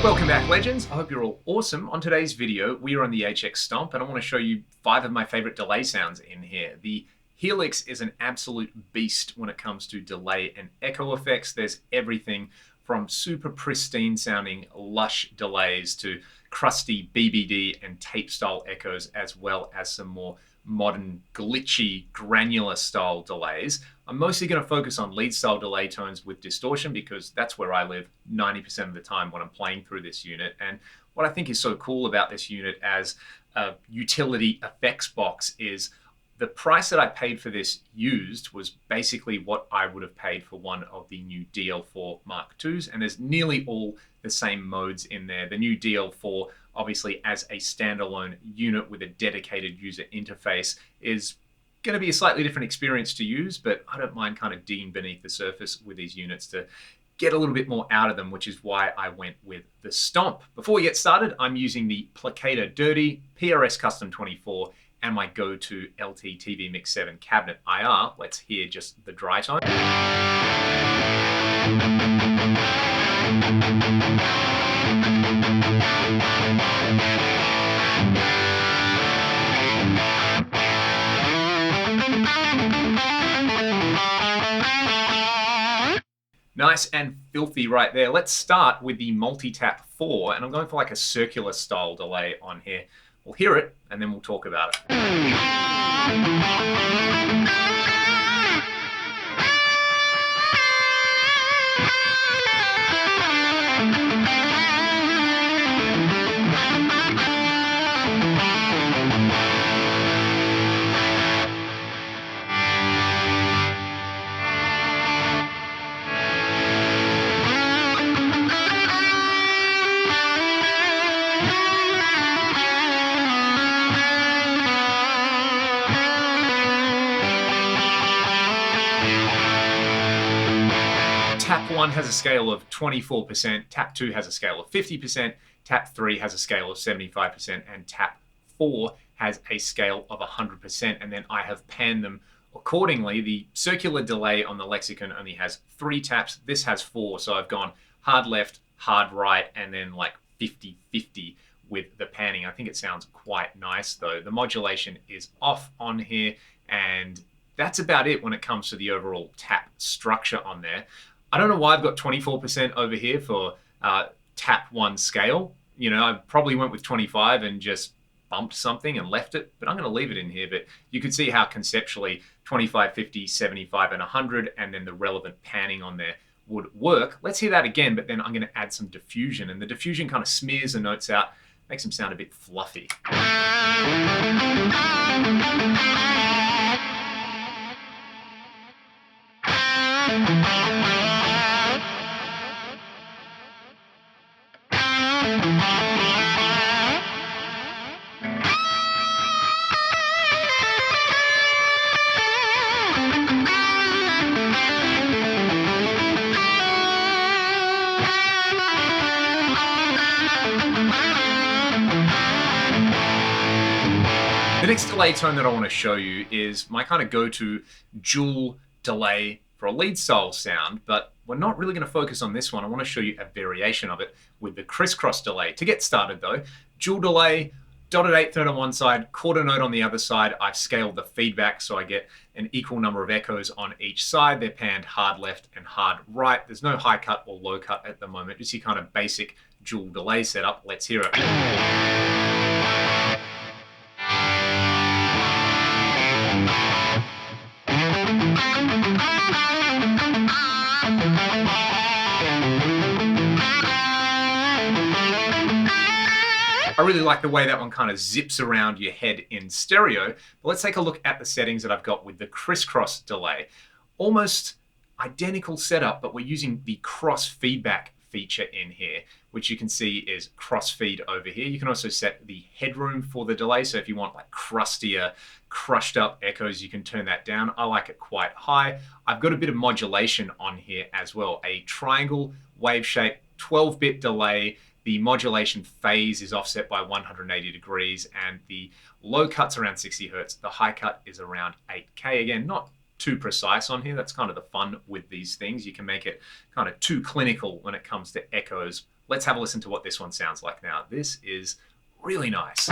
Welcome back, legends. I hope you're all awesome. On today's video, we are on the HX Stomp, and I want to show you 5 of my favorite delay sounds in here. The Helix is an absolute beast when it comes to delay and echo effects. There's everything from super pristine sounding lush delays to crusty BBD and tape style echoes, as well as some more modern glitchy granular style delays. I'm mostly going to focus on lead style delay tones with distortion because that's where I live 90% of the time when I'm playing through this unit. And what I think is so cool about this unit as a utility effects box is the price that I paid for this used was basically what I would have paid for one of the new DL4 Mark IIs, and there's nearly all the same modes in there. The new DL4, obviously as a standalone unit with a dedicated user interface, is going to be a slightly different experience to use, but I don't mind kind of digging beneath the surface with these units to get a little bit more out of them, which is why I went with the Stomp. Before we get started, I'm using the Placator Dirty PRS Custom 24 and my go-to LT TV Mix 7 cabinet IR. Let's hear just the dry tone. Nice and filthy right there. Let's start with the Multitap 4, and I'm going for like a circular style delay on here. We'll hear it, and then we'll talk about it. Tap 1 has a scale of 24%, Tap 2 has a scale of 50%, Tap 3 has a scale of 75%, and Tap 4 has a scale of 100%, and then I have panned them accordingly. The circular delay on the Lexicon only has 3 taps, this has 4, so I've gone hard left, hard right, and then like 50-50 with the panning. I think it sounds quite nice though. The modulation is off on here, and that's about it when it comes to the overall tap structure on there. I don't know why I've got 24% over here for Tap 1 scale. You know, I probably went with 25 and just bumped something and left it, but I'm going to leave it in here. But you can see how conceptually 25, 50, 75, and 100, and then the relevant panning on there would work. Let's hear that again, but then I'm going to add some diffusion, and the diffusion kind of smears the notes out, makes them sound a bit fluffy. The next delay tone that I want to show you is my kind of go-to dual delay for a lead style sound, but we're not really going to focus on this one. I want to show you a variation of it with the Crisscross delay. To get started though, dual delay, dotted eighth note on one side, quarter note on the other side. I've scaled the feedback so I get an equal number of echoes on each side. They're panned hard left and hard right. There's no high cut or low cut at the moment, just your kind of basic dual delay setup. Let's hear it. I really like the way that one kind of zips around your head in stereo. But let's take a look at the settings that I've got with the Crisscross delay. Almost identical setup, but we're using the cross feedback feature in here, which you can see is crossfeed over here. You can also set the headroom for the delay. So if you want like crustier, crushed up echoes, you can turn that down. I like it quite high. I've got a bit of modulation on here as well. A triangle wave shape, 12-bit delay. The modulation phase is offset by 180 degrees and the low cut's around 60 Hertz. The high cut is around 8K. Again, not too precise on here. That's kind of the fun with these things. You can make it kind of too clinical when it comes to echoes Let's have a listen to what this one sounds like now. This is really nice.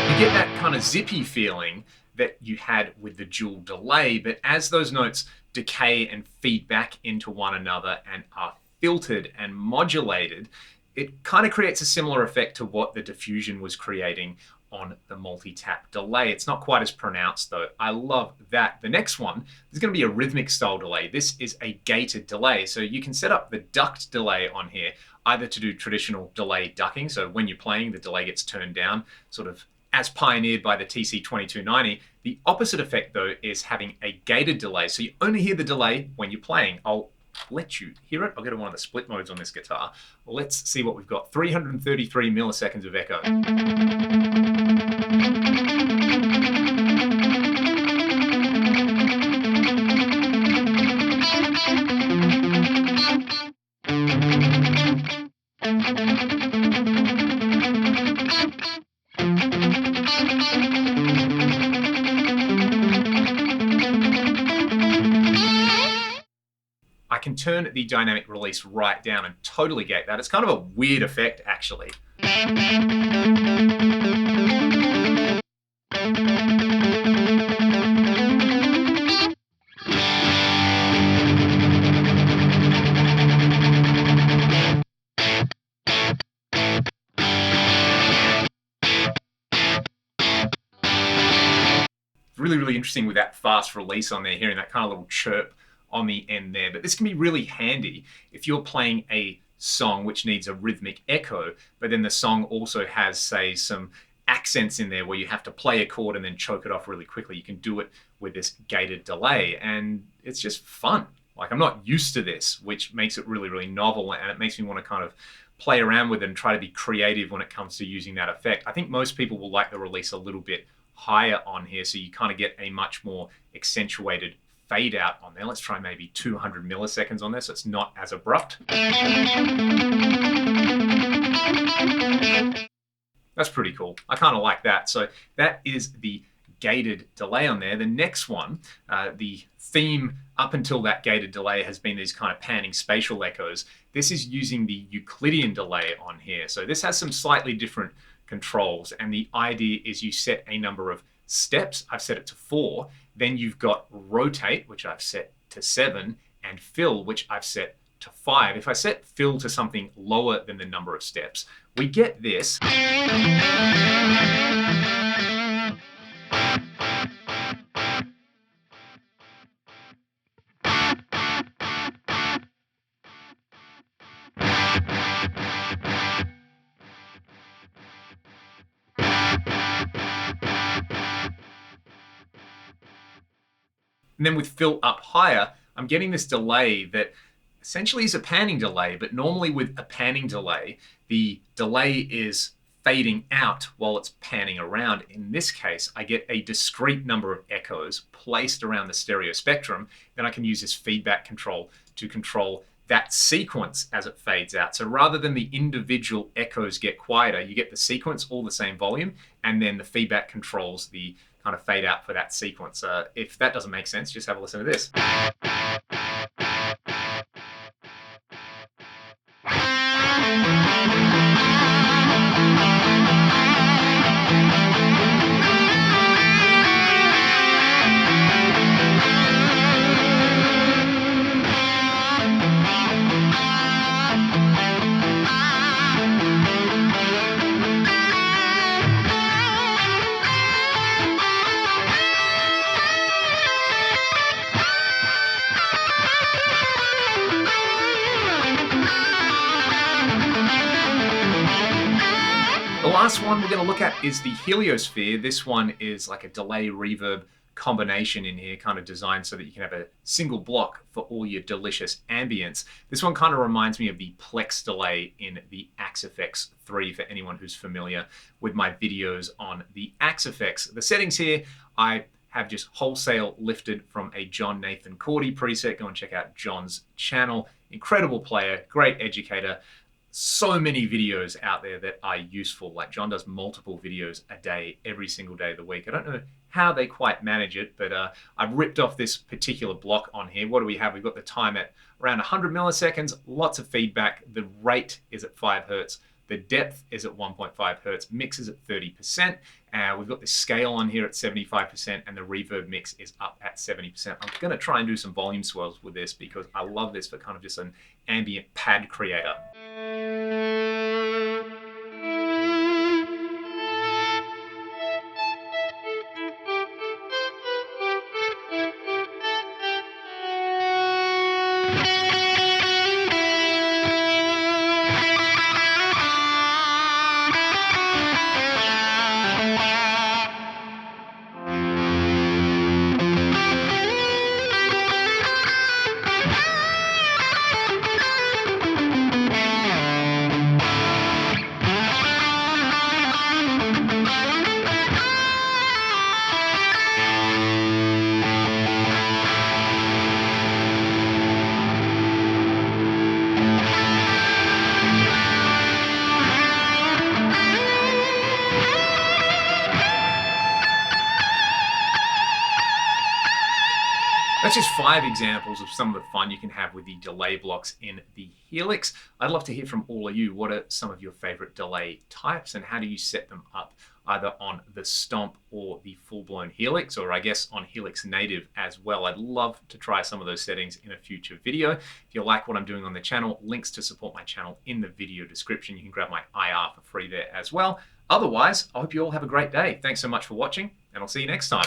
You get that kind of zippy feeling that you had with the dual delay, but as those notes decay and feed back into one another and are filtered and modulated, it kind of creates a similar effect to what the diffusion was creating on the multi-tap delay. It's not quite as pronounced though. I love that. The next one is going to be a rhythmic style delay. This is a gated delay. So you can set up the ducked delay on here, either to do traditional delay ducking. So when you're playing, the delay gets turned down, sort of as pioneered by the TC2290. The opposite effect though is having a gated delay. So you only hear the delay when you're playing. I'll let you hear it. I'll go to one of the split modes on this guitar. Let's see what we've got. 333 milliseconds of echo. I can turn the dynamic release right down and totally gate that. It's kind of a weird effect, actually. Really, really interesting with that fast release on there, hearing that kind of little chirp on the end there. But this can be really handy if you're playing a song which needs a rhythmic echo, but then the song also has, say, some accents in there where you have to play a chord and then choke it off really quickly. You can do it with this gated delay, and it's just fun. Like, I'm not used to this, which makes it really, really novel, and it makes me want to kind of play around with it and try to be creative when it comes to using that effect. I think most people will like the release a little bit higher on here, so you kind of get a much more accentuated fade out on there. Let's try maybe 200 milliseconds on this, so it's not as abrupt. That's pretty cool. I kind of like that. So that is the gated delay on there. The next one, the theme up until that gated delay has been these kind of panning spatial echoes. This is using the Euclidean delay on here. So this has some slightly different controls, and the idea is you set a number of steps. I've set it to 4. Then you've got rotate, which I've set to 7, and fill, which I've set to 5. If I set fill to something lower than the number of steps, we get this. And then with fill up higher, I'm getting this delay that essentially is a panning delay, but normally with a panning delay, the delay is fading out while it's panning around. In this case, I get a discrete number of echoes placed around the stereo spectrum. Then I can use this feedback control to control that sequence as it fades out. So rather than the individual echoes get quieter, you get the sequence all the same volume, and then the feedback controls the kind of fade out for that sequence. If that doesn't make sense, just have a listen to this. The last one we're going to look at is the Heliosphere. This one is like a delay reverb combination in here, kind of designed so that you can have a single block for all your delicious ambience. This one kind of reminds me of the Plex delay in the Axe-Fx 3 for anyone who's familiar with my videos on the Axe-Fx. The settings here, I have just wholesale lifted from a John Nathan Cordy preset. Go and check out John's channel. Incredible player, great educator. So many videos out there that are useful. Like John does multiple videos a day, every single day of the week. I don't know how they quite manage it, but I've ripped off this particular block on here. What do we have? We've got the time at around 100 milliseconds, lots of feedback. The rate is at 5 Hertz. The depth is at 1.5 Hertz. Mix is at 30%. We've got the scale on here at 75%, and the reverb mix is up at 70%. I'm going to try and do some volume swells with this because I love this for kind of just an ambient pad creator. That's just 5 examples of some of the fun you can have with the delay blocks in the Helix. I'd love to hear from all of you. What are some of your favorite delay types, and how do you set them up either on the Stomp or the full-blown Helix, or I guess on Helix native as well? I'd love to try some of those settings in a future video. If you like what I'm doing on the channel, links to support my channel in the video description. You can grab my IR for free there as well. Otherwise, I hope you all have a great day. Thanks so much for watching, and I'll see you next time.